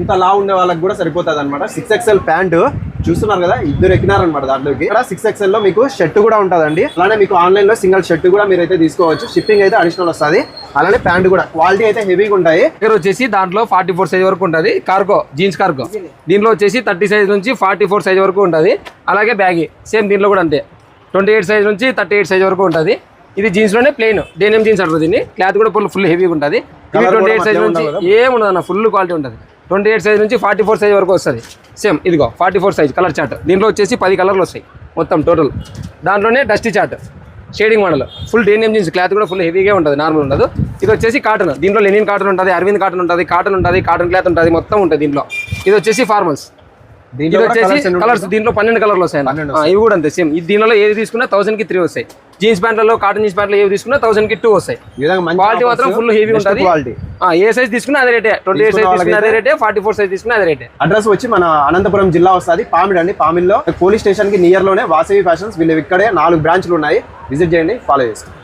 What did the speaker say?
ఇంత లా ఉండే వాళ్ళకి కూడా సరిపోతుంది అనమాట. 6XL ప్యాంటు చూస్తున్నారు కదా, ఇద్దరు ఎక్కినారనమాట దాంట్లోకి. ఇక్కడ 6XL లో మీకు షర్ట్ కూడా ఉంటుందండి. అలానే మీకు ఆన్లైన్ లో సింగిల్ షర్ట్ కూడా మీరు అయితే తీసుకోవచ్చు. షిప్పింగ్ అయితే అడిషనల్ వస్తుంది. అలానే ప్యాంట్ కూడా క్వాలిటీ అయితే హెవీగా ఉంటాయి. ఇక్కడ వచ్చేసి దాంట్లో 44 సైజ్ వరకు ఉంటుంది. కార్గో జీన్స్ కార్గో దీంట్లో వచ్చేసి 30 సైజ్ నుంచి 44 సైజ్ వరకు ఉంటుంది. అలాగే బ్యాగీ సేమ్ దీంట్లో కూడా అంతే 28 సైజ్ నుంచి 38 సైజ్ వరకు ఉంటుంది. ఇది జీన్స్ లోనే ప్లెయిన్ డెనిమ్ జీన్స్ అంటారు దీన్ని. క్లాత్ కూడా ఫుల్ హెవీగా ఉంటుంది. 28 సైజ్ నుంచి ఏముండదు అన్న, ఫుల్ క్వాలిటీ ఉంటుంది. 28 సైజ్ నుంచి 44 సైజ్ వరకు వస్తుంది. సేమ్ ఇదిగో 44 సైజ్ కలర్ చార్ట్. దీంట్లో వచ్చేసి 10 కలర్లు వస్తాయి మొత్తం టోటల్. దాంట్లోనే dusty chart shading model full denim jeans. Cloth కూడా ఫుల్ హెవీగా ఉంటుంది, నార్మల్ ఉండదు. ఇది వచ్చేసి కాటన్. దీంట్లో లెనిన్ కాటన్ ఉంటుంది, అరవింద్ కాటన్ ఉంటుంది, కాటన్ క్లాత్ ఉంటుంది, మొత్తం ఉంటుంది దీంట్లో. ఇది వచ్చేసి ఫార్మల్స్. ఇది వచ్చేసి కలర్స్ దీంట్లో 12 కలర్లు వస్తాయి. ఇవి కూడా అంతే సేమ్. దీనిలో ఏది తీసుకున్నా 1000కి 3 వస్తాయి. జీన్స్ ప్యాంట్లలో కాటన్ జీన్స్ ప్యాంట్లో ఏవి తీసుకున్నా 1000కి 2 వస్తాయి. క్వాలిటీ మాత్రం ఫుల్ హెవీ ఉంటుంది. ఏ సైజ్ తీసుకున్నా అదే రేటే, 28 సైజ్ తీసుకున్నా అదే రేటే, 44 సైజ్ తీసుకున్నా అదే రేటే. అడ్రస్ వచ్చి మన అనంతపురం జిల్లా వస్తుంది, పామిడి అండి. పామిడిలో పోలీస్ స్టేషన్ కి నియర్ లోనే వాసవి ఫ్యాషన్స్. వీళ్ళు ఇక్కడే 4 బ్రాంచ్లు ఉన్నాయి. విజిట్ చేయండి, ఫాలో చేసుకోండి.